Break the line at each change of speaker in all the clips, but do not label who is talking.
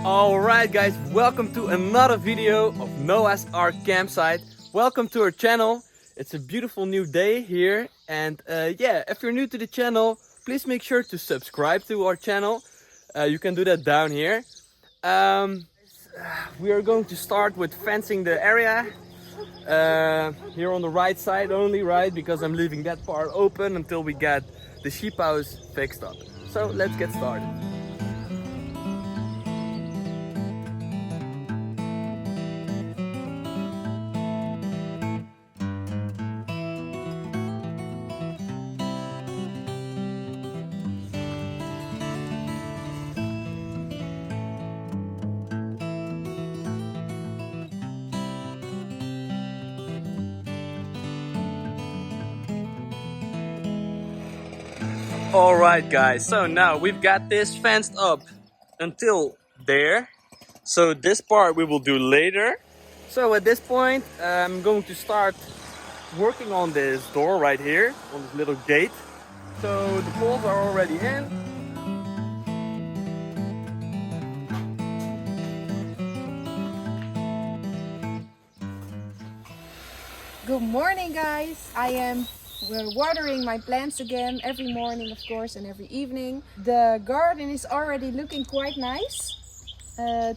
Alright guys, welcome to another video of Noah's Ark campsite. Welcome to our channel. It's a beautiful new day here, and yeah, if you're new to the channel, please make sure to subscribe to our channel. You can do that down here. We are going to start with fencing the area. Here on the right side only, right? Because I'm leaving that part open until we get the sheep house fixed up. So let's get started. Alright guys, so now we've got this fenced up until there. So this part we will do later. So at this point I'm going to start working on this door right here, on this little gate. So the poles are already in.
Good morning guys, we're watering my plants again every morning, of course, and every evening. The garden is already looking quite nice.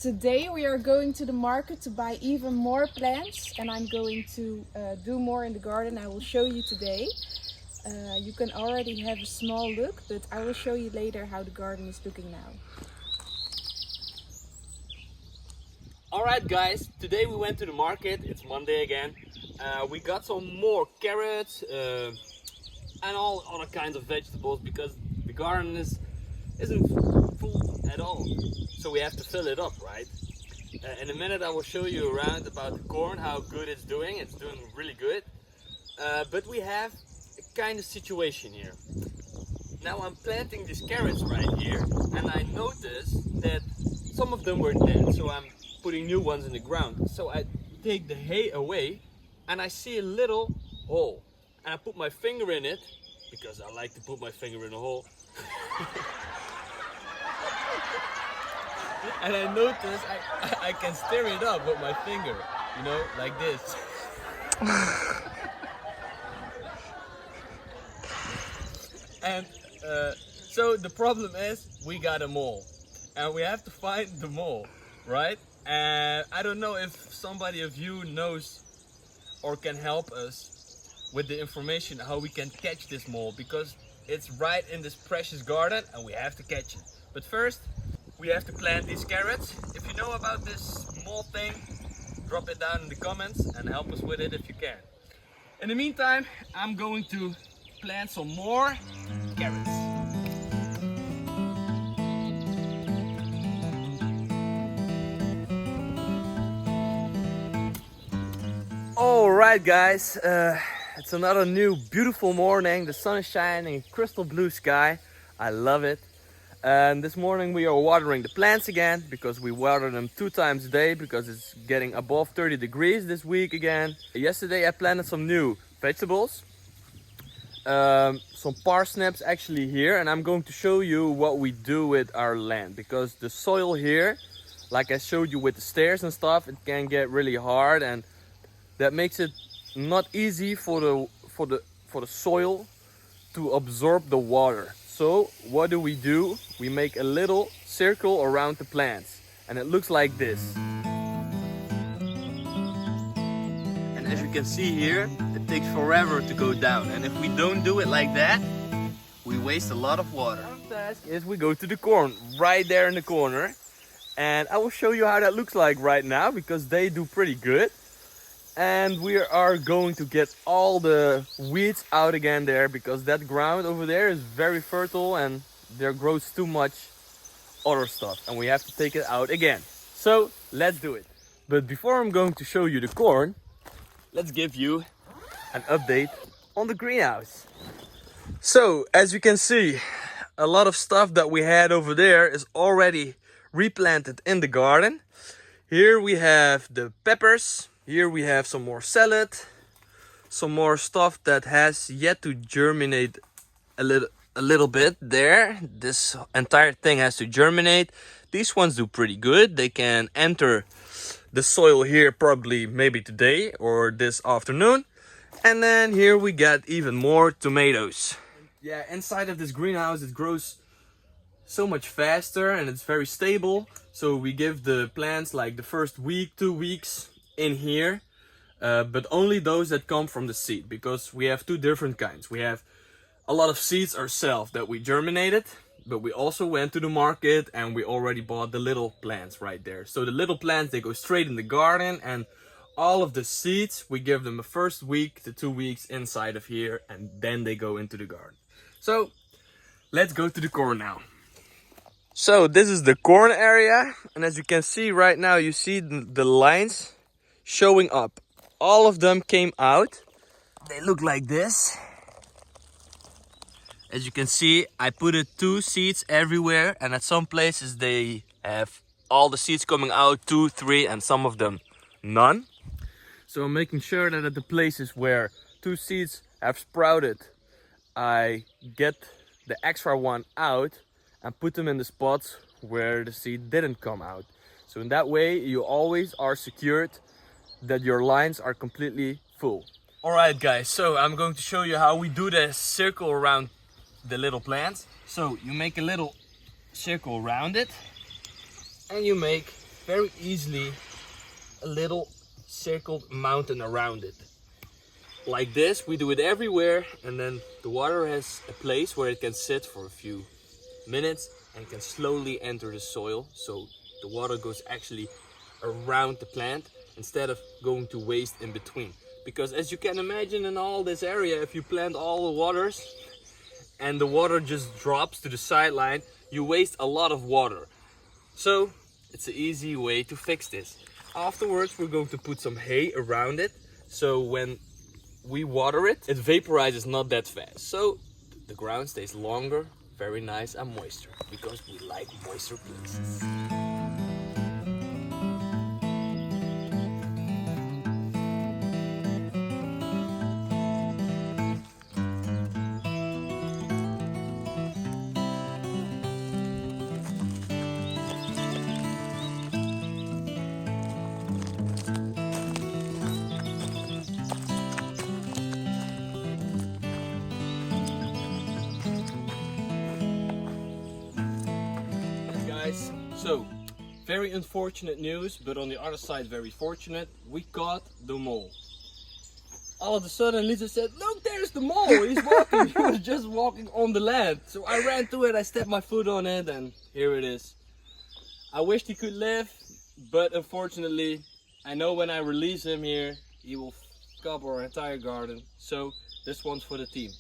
Today we are going to the market to buy even more plants, and I'm going to do more in the garden. I will show you today. You can already have a small look, but I will show you later how the garden is looking now.
Alright guys, today we went to the market. It's Monday again. We got some more carrots and all other kinds of vegetables because the garden isn't full at all. So we have to fill it up, right? In a minute I will show you around about the corn, how good it's doing. It's doing really good. But we have a kind of situation here. Now I'm planting these carrots right here, and I noticed that some of them were dead. So I'm putting new ones in the ground. So I take the hay away and I see a little hole, and I put my finger in it because I like to put my finger in a hole. And I notice I can stir it up with my finger, you know, like this. And so the problem is we got a mole, and we have to find the mole, right? And I don't know if somebody of you knows or can help us with the information how we can catch this mole, because it's right in this precious garden and we have to catch it. But first we have to plant these carrots. If you know about this mole thing, drop it down in the comments and help us with it if you can. In the meantime, I'm going to plant some more carrots. Alright guys, it's another new beautiful morning. The sun is shining, crystal blue sky. I love it. And this morning we are watering the plants again, because we water them 2 times a day because it's getting above 30 degrees this week again. Yesterday I planted some new vegetables. Some parsnips actually here, and I'm going to show you what we do with our land, because the soil here, like I showed you with the stairs and stuff, it can get really hard, and that makes it not easy for the soil to absorb the water. So what do? We make a little circle around the plants, and it looks like this. And as you can see here, it takes forever to go down, and if we don't do it like that, we waste a lot of water. Our task is we go to the corn right there in the corner, and I will show you how that looks like right now, because they do pretty good. And we are going to get all the weeds out again there, because that ground over there is very fertile and there grows too much other stuff, and we have to take it out again. So let's do it. But before I'm going to show you the corn, let's give you an update on the greenhouse. So as you can see, a lot of stuff that we had over there is already replanted in the garden. Here we have the peppers. Here we have some more salad, some more stuff that has yet to germinate a little bit there. This entire thing has to germinate. These ones do pretty good. They can enter the soil here probably maybe today or this afternoon. And then here we got even more tomatoes. Yeah, inside of this greenhouse it grows so much faster and it's very stable. So we give the plants like the first week, 2 weeks in here. But only those that come from the seed, because we have two different kinds. We have a lot of seeds ourselves that we germinated, but we also went to the market and we already bought the little plants right there. So the little plants, they go straight in the garden, and all of the seeds, we give them the first week to 2 weeks inside of here, and then they go into the garden. So let's go to the corn now. So this is the corn area, and as you can see right now, you see the lines showing up. All of them came out. They look like this. As you can see, I put 2 seeds everywhere, and at some places they have all the seeds coming out, 2, 3, and some of them none. So I'm making sure that at the places where 2 seeds have sprouted, I get the extra one out and put them in the spots where the seed didn't come out. So in that way, you always are secured that your lines are completely full. Alright guys, so I'm going to show you how we do the circle around the little plants. So you make a little circle around it, and you make very easily a little circled mountain around it. Like this, we do it everywhere, and then the water has a place where it can sit for a few minutes and can slowly enter the soil. So the water goes actually around the plant instead of going to waste in between. Because as you can imagine, in all this area, if you plant all the waters and the water just drops to the sideline, you waste a lot of water. So it's an easy way to fix this. Afterwards, we're going to put some hay around it, so when we water it, it vaporizes not that fast. So the ground stays longer, very nice and moisture, because we like moisture places. So, very unfortunate news, but on the other side very fortunate. We caught the mole. All of a sudden Lisa said, "Look, there's the mole, he's walking." He was just walking on the land. So I ran to it, I stepped my foot on it, and here it is. I wished he could live, but unfortunately, I know when I release him here, he will f up our entire garden. So this one's for the team.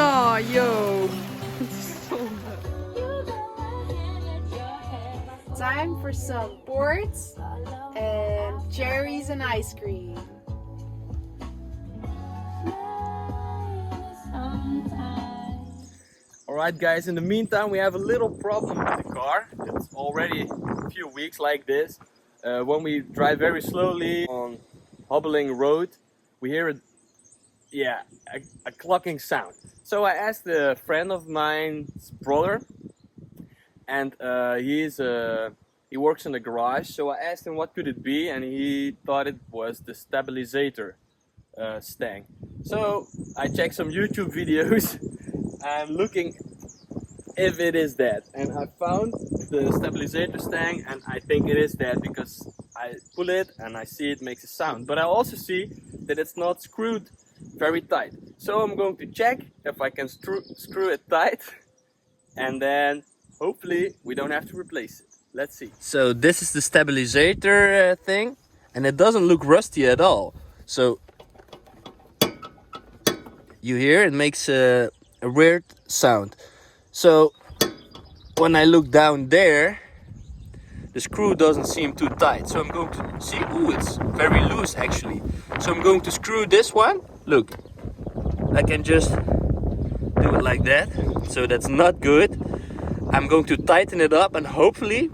Oh, yo. Time for some ports and cherries and ice cream.
Alright guys, in the meantime we have a little problem with the car. It's already a few weeks like this. When we drive very slowly on hobbling road, we hear a clucking sound. So I asked a friend of mine's brother, and he works in the garage. So I asked him what could it be, and he thought it was the stabilizer stang. So I checked some YouTube videos and looking if it is that, and I found the stabilizer stang, and I think it is that because I pull it and I see it makes a sound, but I also see that it's not screwed very tight. So I'm going to check if I can screw it tight, and then hopefully we don't have to replace it. Let's see. So this is the stabilizer thing, and it doesn't look rusty at all. So you hear it makes a weird sound. So when I look down there, the screw doesn't seem too tight. So I'm going to see, ooh, it's very loose actually. So I'm going to screw this one. Look, I can just do it like that. So that's not good. I'm going to tighten it up and hopefully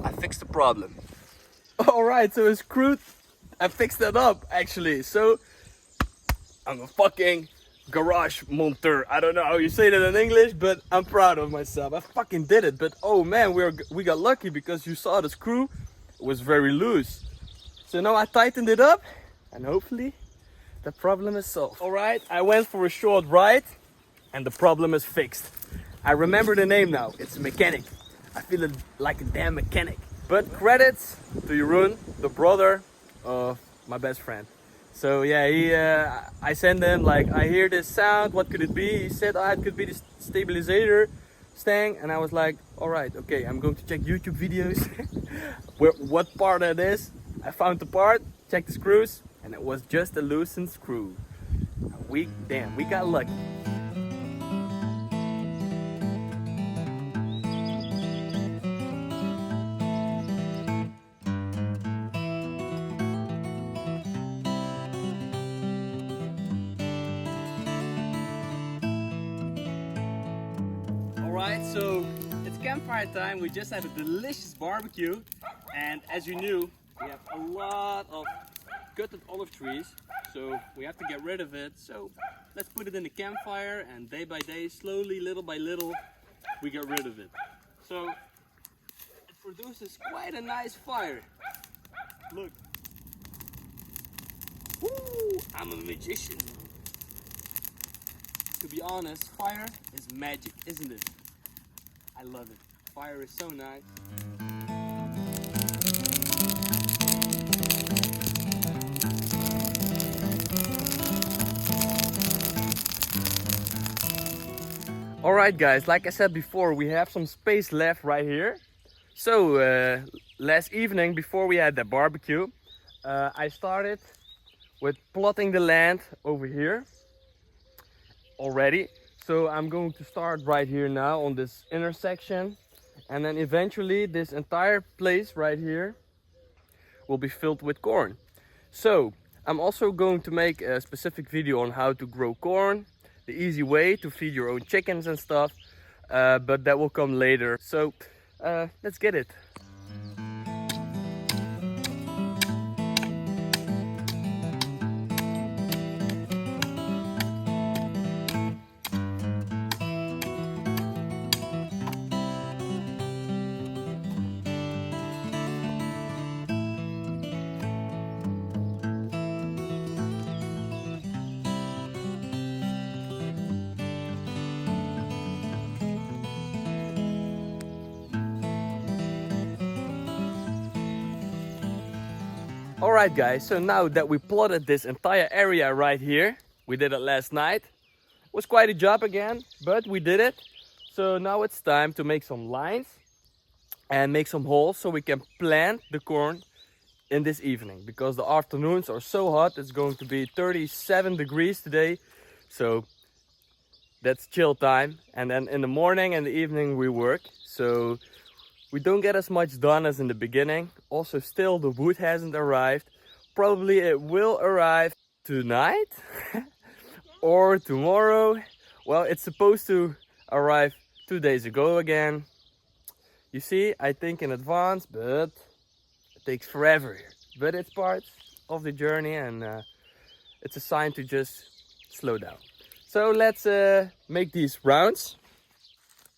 I fix the problem. Alright, so it's screwed. I fixed it up actually. So I'm a fucking garage monteur. I don't know how you say that in English, but I'm proud of myself. I fucking did it. But oh man, we got lucky because you saw the screw was very loose. So now I tightened it up and hopefully the problem is solved. Alright, I went for a short ride and the problem is fixed. I remember the name now. It's a mechanic. I feel like a damn mechanic. But credits to Jeroen, the brother of my best friend. So yeah, I sent him like, I hear this sound, what could it be? He said, oh, it could be the stabilizer stang. And I was like, all right, okay, I'm going to check YouTube videos. What part that is. I found the part, checked the screws, and it was just a loosened screw. We got lucky. Alright, so it's campfire time. We just had a delicious barbecue, and as you knew, we have a lot of gutted olive trees, so we have to get rid of it. So let's put it in the campfire, and day by day, slowly, little by little, we get rid of it. So it produces quite a nice fire. Look. Woo, I'm a magician. To be honest, fire is magic, isn't it? I love it. Fire is so nice. Alright guys, like I said before, we have some space left right here. So last evening, before we had the barbecue, I started with plotting the land over here already. So I'm going to start right here now on this intersection, and then eventually this entire place right here will be filled with corn. So I'm also going to make a specific video on how to grow corn, the easy way to feed your own chickens and stuff, but that will come later. So let's get it. Alright guys, so now that we plotted this entire area right here, we did it last night. It was quite a job again, but we did it. So now it's time to make some lines and make some holes so we can plant the corn in this evening. Because the afternoons are so hot, it's going to be 37 degrees today. So that's chill time. And then in the morning and the evening we work. So we don't get as much done as in the beginning. Also, still the wood hasn't arrived. Probably it will arrive tonight or tomorrow. Well, it's supposed to arrive 2 days ago again. You see, I think in advance, but it takes forever here. But it's part of the journey, and it's a sign to just slow down. So let's make these rounds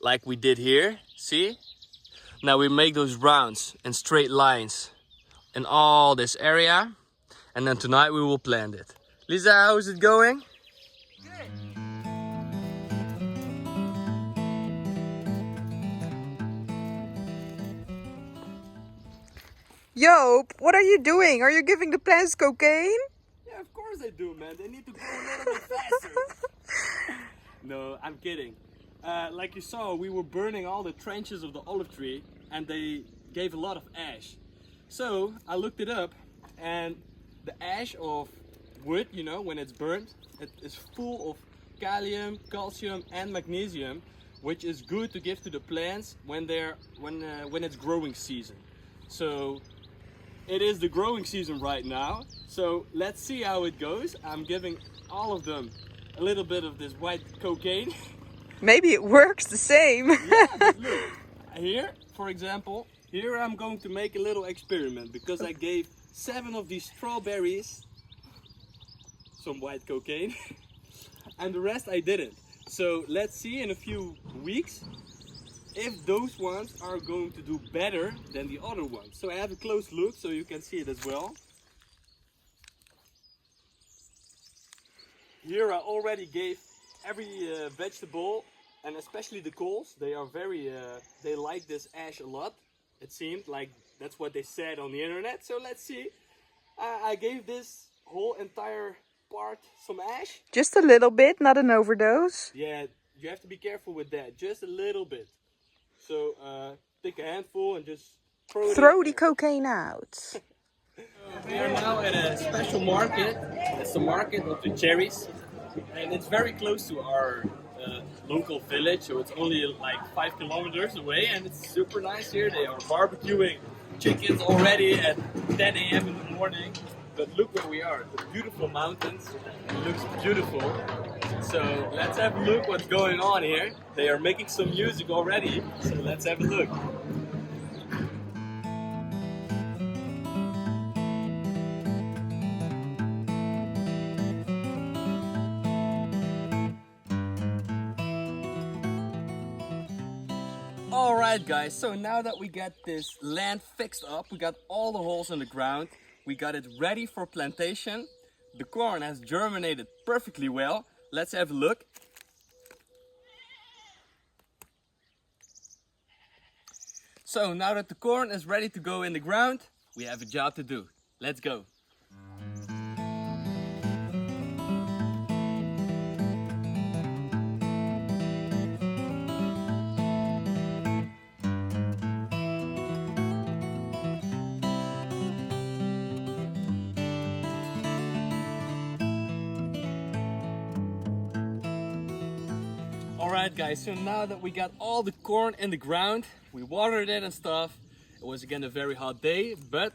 like we did here. See? Now we make those rounds in straight lines in all this area, and then tonight we will plant it. Lisa, how is it going?
Good. Joop, what are you doing? Are you giving the plants cocaine?
Yeah, of course I do, man. They need to grow a little bit faster. No, I'm kidding. Like you saw, we were burning all the trenches of the olive tree, and they gave a lot of ash. So I looked it up, and the ash of wood, you know, when it's burnt, it is full of kalium, calcium, and magnesium, which is good to give to the plants when it's growing season. So it is the growing season right now. So let's see how it goes. I'm giving all of them a little bit of this white cocaine.
Maybe it works the same.
Yeah, but look, here, for example, Here I'm going to make a little experiment because I gave 7 of these strawberries some white cocaine and the rest I didn't. So let's see in a few weeks if those ones are going to do better than the other ones. So I have a close look so you can see it as well. Here I already gave every vegetable, and especially the coals. They are very, they like this ash a lot. It seemed like that's what they said on the internet. So let's see. I gave this whole entire part some ash.
Just a little bit, not an overdose.
Yeah, you have to be careful with that. Just a little bit. So take a handful and just throw
the cocaine out.
We are now at a special market. It's the market of the cherries, and it's very close to our local village, so it's only like 5 kilometers away, and it's super nice here. They are barbecuing chickens already at 10 a.m. in the morning. But look where we are, the beautiful mountains. It looks beautiful. So let's have a look what's going on here. They are making some music already, so let's have a look. Alright guys, so now that we got this land fixed up, we got all the holes in the ground, we got it ready for plantation. The corn has germinated perfectly well. Let's have a look. So now that the corn is ready to go in the ground, we have a job to do. Let's go. Alright guys, so now that we got all the corn in the ground, we watered it and stuff. It was again a very hot day, but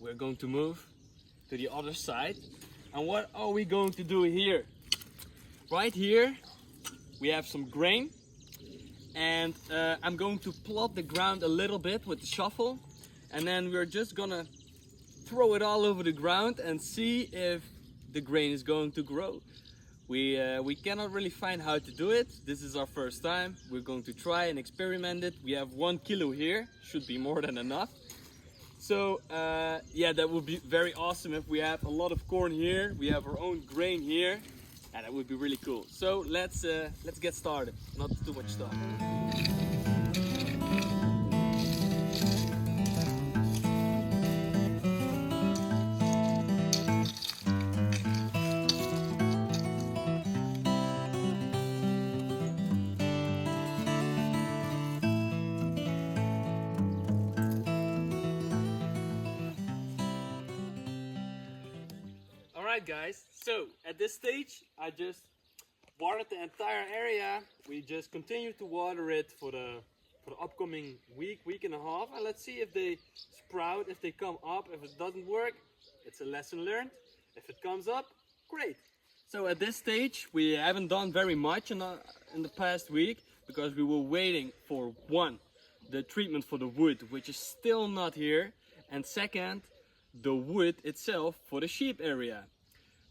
we're going to move to the other side. And what are we going to do here? Right here we have some grain, and I'm going to plot the ground a little bit with the shovel, and then we're just gonna throw it all over the ground and see if the grain is going to grow. We cannot really find how to do it. This is our first time. We're going to try and experiment it. We have 1 kilo here, should be more than enough. So yeah, that would be very awesome if we have a lot of corn here. We have our own grain here, and that would be really cool. So let's get started. Not too much stuff. Alright guys, so at this stage I just watered the entire area. We just continue to water it for the upcoming week and a half, and let's see if they sprout, if they come up. If it doesn't work, it's a lesson learned. If it comes up, great. So at this stage we haven't done very much in the past week because we were waiting for one, the treatment for the wood, which is still not here, and second, the wood itself for the sheep area.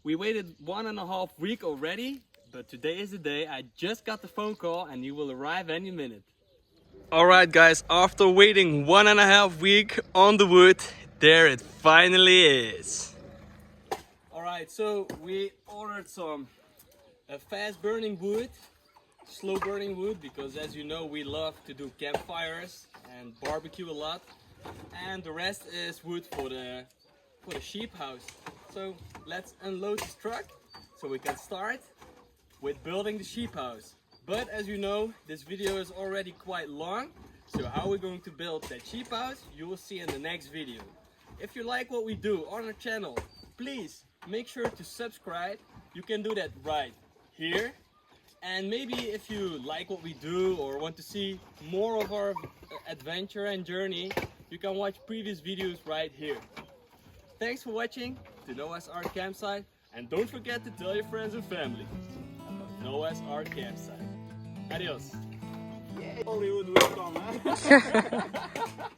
We waited 1.5 weeks already, but today is the day. I just got the phone call and he will arrive any minute. Alright guys, after waiting 1.5 weeks on the wood, there it finally is. Alright, so we ordered some fast burning wood, slow burning wood, because as you know we love to do campfires and barbecue a lot. And the rest is wood for the sheep house. So let's unload this truck so we can start with building the sheep house. But as you know, this video is already quite long, so how we're going to build that sheep house you will see in the next video. If you like what we do on our channel, please make sure to subscribe. You can do that right here. And maybe if you like what we do or want to see more of our adventure and journey, you can watch previous videos right here. Thanks for watching to Noah's Ark Campsite, and don't forget to tell your friends and family about Noah's Ark Campsite. Adios.
Hollywood will come, huh?